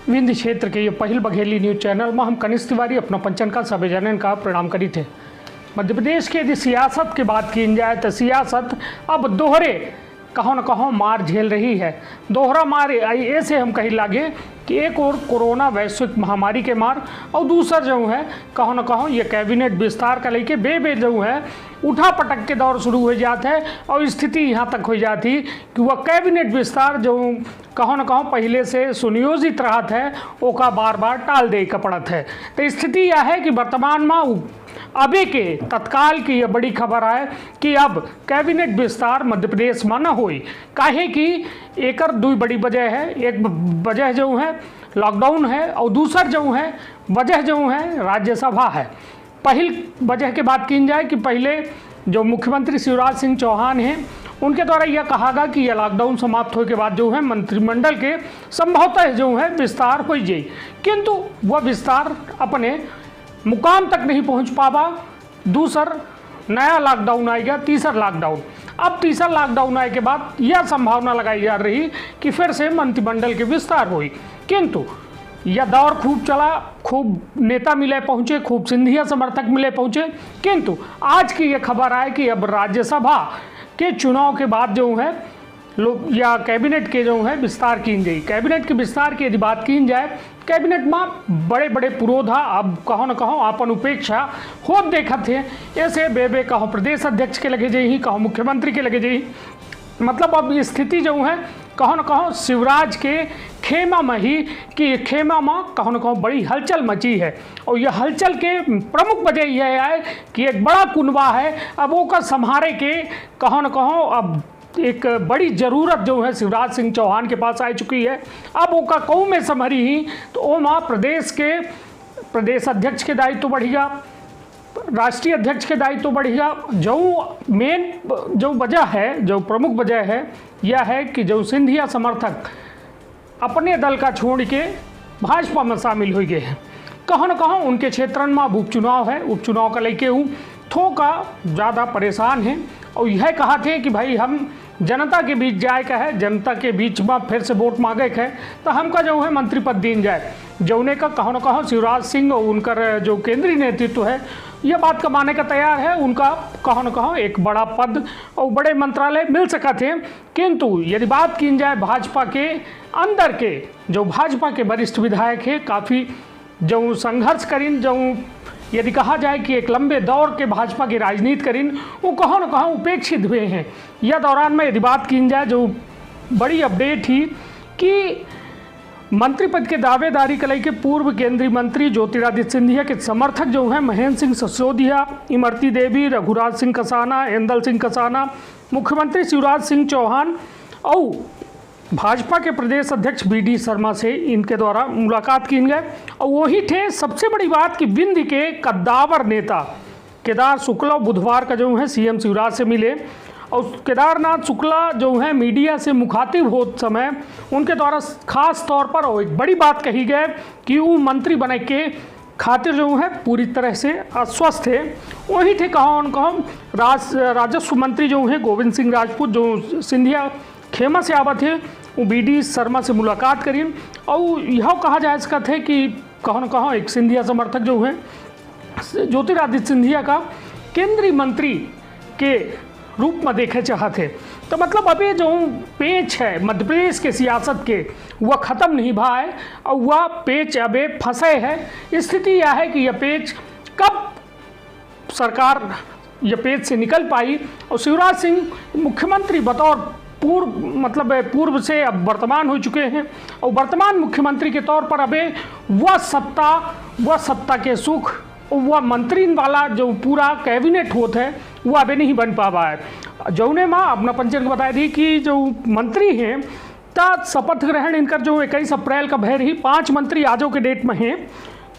विंध्य क्षेत्र के ये पहल बघेली न्यूज चैनल में हम कनिष्ठ तिवारी अपना पंचन का सभी जनन का प्रणाम करी थे। मध्य प्रदेश के यदि सियासत की बात की जाए तो सियासत अब दोहरे कहों न कहों मार झेल रही है। दोहरा मार ऐसे हम कही लागे कि एक और कोरोना वैश्विक महामारी के मार और दूसरा जो है कहों न कहों ये कैबिनेट विस्तार का लेके बे जो है उठा पटक के दौर शुरू हो जाता है और स्थिति यहाँ तक हो जाती कि वह कैबिनेट विस्तार जो कहों न कहों पहले से सुनियोजित रहत है ओका बार बार टाल दे का पड़त है। तो स्थिति यह है कि वर्तमान में अभी के तत्काल की यह बड़ी खबर है कि अब कैबिनेट विस्तार मध्य प्रदेश में न होई। काहे कि एकर दो बड़ी वजह है। एक वजह जो है लॉकडाउन है और दूसरा जो है वजह जो है राज्यसभा है। पहल वजह की बात की जाए कि पहले जो मुख्यमंत्री शिवराज सिंह चौहान हैं उनके द्वारा यह कहा गया कि यह लॉकडाउन समाप्त होने के बाद जो है मंत्रिमंडल के संभवतः जो है विस्तार हो जाए, किंतु वह विस्तार अपने मुकाम तक नहीं पहुंच पावा। दूसर नया लॉकडाउन आएगा, तीसरा लॉकडाउन। अब तीसरा लॉकडाउन आए के बाद यह संभावना लगाई जा रही कि फिर से मंत्रिमंडल के विस्तार हुई, किंतु यह दौर खूब चला, खूब नेता मिले पहुंचे, खूब सिंधिया समर्थक मिले पहुंचे, किंतु आज की यह खबर है कि अब राज्यसभा के चुनाव के बाद जो है या कैबिनेट के जो है विस्तार की गई। कैबिनेट के विस्तार की यदि बात की जाए, कैबिनेट में बड़े बड़े पुरोधा अब कहो न कहो अपन उपेक्षा हो देखा थे। ऐसे बे कहो प्रदेश अध्यक्ष के लगे जाही, कहो मुख्यमंत्री के लगे जाही। मतलब अब स्थिति जो है कहो न कहो शिवराज के खेमा में ही कि खेमा में कहो न कहो बड़ी हलचल मची है। और यह हलचल के प्रमुख वजह यह है कि एक बड़ा कुनबा है अब वो का संहारे के कहो न कहो अब एक बड़ी ज़रूरत जो है शिवराज सिंह चौहान के पास आ चुकी है। अब वो का कऊ में समरी ही तो वो माँ प्रदेश के प्रदेश अध्यक्ष के दायित्व तो बढ़ेगा, राष्ट्रीय अध्यक्ष के दायित्व तो बढ़ेगा। जो मेन जो वजह है, जो प्रमुख वजह है यह है कि जो सिंधिया समर्थक अपने दल का छोड़ के भाजपा में शामिल हो गए हैं। कहो न कहो उनके क्षेत्र में अब उपचुनाव है, उपचुनाव का लेके हूँ थोड़ा ज़्यादा परेशान हैं और यह कहा थे कि भाई हम जनता के बीच जाए का है, जनता के बीच में फिर से वोट मांगे है तो हमका जो है मंत्री पद दीन जाए। जौने का कहो न कहो शिवराज सिंह और उनका जो केंद्रीय नेतृत्व है यह बात का मानने का तैयार है। उनका कहो न कहो एक बड़ा पद और बड़े मंत्रालय मिल सका थे, किंतु यदि बात की जाए भाजपा के अंदर के जो भाजपा के वरिष्ठ विधायक है काफ़ी जो संघर्ष करीन, जो यदि कहा जाए कि एक लंबे दौर के भाजपा की राजनीति करीन वो कहो न कहो उपेक्षित हुए हैं। यह दौरान में यदि बात की जाए जो बड़ी अपडेट थी कि मंत्री पद के दावेदारी के लेके पूर्व केंद्रीय मंत्री ज्योतिरादित्य सिंधिया के समर्थक जो हैं महेंद्र सिंह सिसोदिया, इमरती देवी, रघुराज सिंह कसाना, इंदल सिंह कसाना, मुख्यमंत्री शिवराज सिंह चौहान और भाजपा के प्रदेश अध्यक्ष बी.डी. शर्मा से इनके द्वारा मुलाकात की गई। और वही थे सबसे बड़ी बात कि विंध्य के कद्दावर नेता केदार शुक्ला बुधवार का जो है सीएम शिवराज से मिले और केदारनाथ शुक्ला जो है मीडिया से मुखातिब होते समय उनके द्वारा खास तौर पर एक बड़ी बात कही गई कि वो मंत्री बने के खातिर जो है पूरी तरह से अस्वस्थ थे। वही थे कहो राजस्व मंत्री जो हैं गोविंद सिंह राजपूत जो सिंधिया खेमा से आवत है वो बी.डी. शर्मा से मुलाकात करी और यह कहा जा सकता है कि कहो न कहो एक सिंधिया समर्थक जो है ज्योतिरादित्य सिंधिया का केंद्रीय मंत्री के रूप में देखे चाहते। तो मतलब अभी जो पेच है मध्य प्रदेश के सियासत के वह ख़त्म नहीं भा है और वह पेच अबे फंसे है। स्थिति यह है कि यह पेच कब सरकार यह पेच से निकल पाई और शिवराज सिंह मुख्यमंत्री बतौर पूर्व से अब वर्तमान हो चुके हैं और वर्तमान मुख्यमंत्री के तौर पर अबे वह सत्ता के सुख वह मंत्री वाला जो पूरा कैबिनेट होता है वह अबे नहीं बन पा रहा है। जौने माँ अपना पंचन को बताई थी कि जो मंत्री हैं ता शपथ ग्रहण इनकर जो 21 अप्रैल का भय रही 5 मंत्री आजो के डेट में हैं,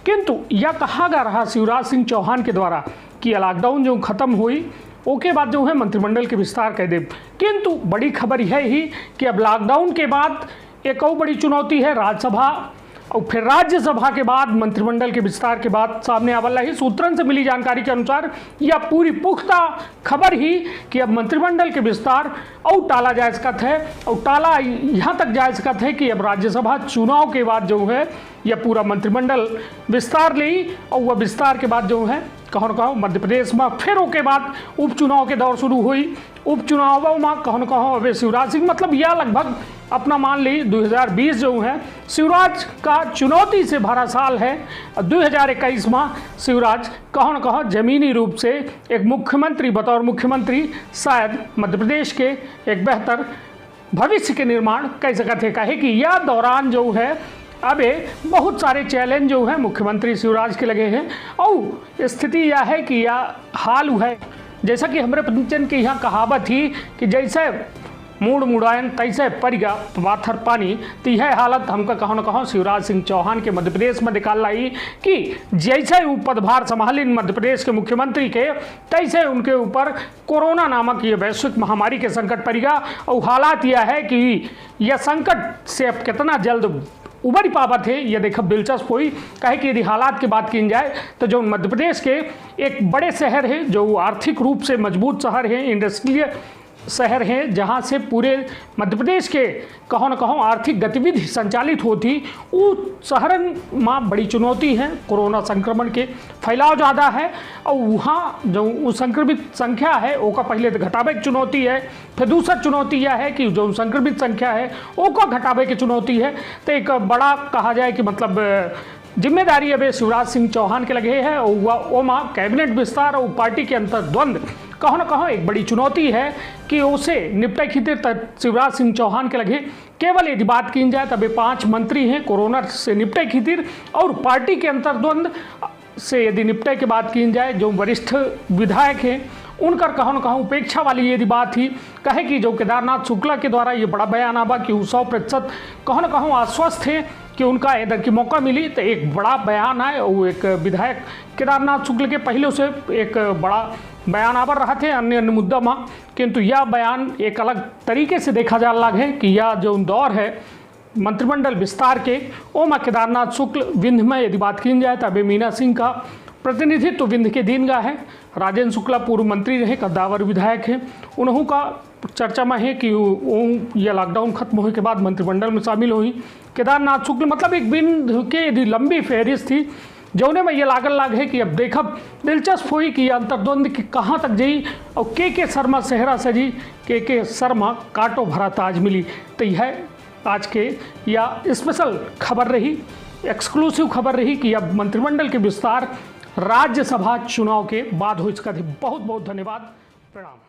किंतु यह कहा जा रहा शिवराज सिंह चौहान के द्वारा कि लॉकडाउन जो ख़त्म हुई ओके बाद जो है मंत्रिमंडल के विस्तार कर दे। किंतु बड़ी खबर यह ही कि अब लॉकडाउन के बाद एक और बड़ी चुनौती है राज्यसभा और फिर राज्यसभा के बाद मंत्रिमंडल के विस्तार के बाद सामने आवला ही सूत्रन से मिली जानकारी के अनुसार यह पूरी पुख्ता खबर ही कि अब मंत्रिमंडल के विस्तार और टाला जा सकत है, और टाला यहाँ तक जा सकत है कि अब राज्यसभा चुनाव के बाद जो है यह पूरा मंत्रिमंडल विस्तार ली, और वह विस्तार के बाद जो है कहो न कहो मध्य प्रदेश में फिर उसके बाद उपचुनाव के दौर शुरू हुई। उपचुनावों में कहो न कहो अब शिवराज सिंह मतलब यह लगभग अपना मान ली 2020 जो है शिवराज का चुनौती से भरा साल है। 2021 में शिवराज कहो न कहो जमीनी रूप से एक मुख्यमंत्री बतौर मुख्यमंत्री शायद मध्य प्रदेश के एक बेहतर भविष्य के निर्माण कर सकते हैं। कहे कि यह दौरान जो है अब बहुत सारे चैलेंज जो है मुख्यमंत्री शिवराज के लगे हैं, और स्थिति यह है कि यह हाल है जैसा कि हमारे पंचन की यहाँ कहावत थी कि जैसे मूड मुड़ायन तैसे परिगा पाथर पानी, तो यह हालत हमका कहो न कहो शिवराज सिंह चौहान के मध्य प्रदेश में निकाल लाई कि जैसे वो पदभार संभालिन मध्य प्रदेश के मुख्यमंत्री के, तैसे उनके ऊपर कोरोना नामक ये वैश्विक महामारी के संकट परिगा। और हालात यह है कि यह संकट से अब कितना जल्द उबड़ पावत है यह देखब दिलचस्प हुई। कहे कि यदि हालात की बात की जाए तो जो मध्य प्रदेश के एक बड़े शहर है, जो आर्थिक रूप से मजबूत शहर है, इंडस्ट्रियल शहर है, जहाँ से पूरे मध्य प्रदेश के कहो न कहो आर्थिक गतिविधि संचालित होती, वो शहरन में बड़ी चुनौती है। कोरोना संक्रमण के फैलाव ज़्यादा है, और वहाँ जो संक्रमित संख्या है वो का पहले तो घटावे की चुनौती है, फिर दूसरा चुनौती यह है कि जो संक्रमित संख्या है वो को घटावे की चुनौती है। तो एक बड़ा कहा जाए कि मतलब जिम्मेदारी अब शिवराज सिंह चौहान के लगे है, और वो माँ कैबिनेट विस्तार और पार्टी के अंतर द्वंद्व कहो न कहो एक बड़ी चुनौती है कि उसे निपटे खितिर शिवराज सिंह चौहान के लगे। केवल यदि बात की जाए तब 5 मंत्री हैं कोरोना से निपटे खितिर, और पार्टी के अंतर्द्वंद से यदि निपटे की बात की जाए जो वरिष्ठ विधायक हैं उनकर कहो न कहो उपेक्षा वाली यदि बात ही कहे कि जो केदारनाथ शुक्ला के द्वारा ये बड़ा बयान आवा कि वो 100% कहो न कहो आश्वस्त है कि उनका इधर की मौका मिली, तो एक बड़ा बयान है। वो एक विधायक केदारनाथ शुक्ल के पहले से एक बड़ा बयान आवर रहा थे अन्य अन्य मुद्दा में, किंतु यह बयान एक अलग तरीके से देखा जा लगा है कि यह जो दौर है मंत्रिमंडल विस्तार के ओ में केदारनाथ शुक्ल विंध्य में यदि बात की जाए तो अभी मीना सिंह का प्रतिनिधित्व तो विंध्य के दीनगा है। राजेंद्र शुक्ला पूर्व मंत्री रहे, कद्दावर विधायक हैं, उन्हों का चर्चा में है कि यह लॉकडाउन खत्म होने के बाद मंत्रिमंडल में शामिल हुई। केदारनाथ शुक्ल मतलब एक विंध्य के यदि लंबी फहरिस्त थी जौने में ये लागल लाग है कि अब देखब दिलचस्प हुई कि अंतर्द्वंद की कहाँ तक जाई, और के शर्मा सेहरा सजी, के शर्मा काटो भरा ताज मिली। तो यह आज के या स्पेशल खबर रही, एक्सक्लूसिव खबर रही कि अब मंत्रिमंडल के विस्तार राज्यसभा चुनाव के बाद हो। इसका बहुत बहुत धन्यवाद, प्रणाम।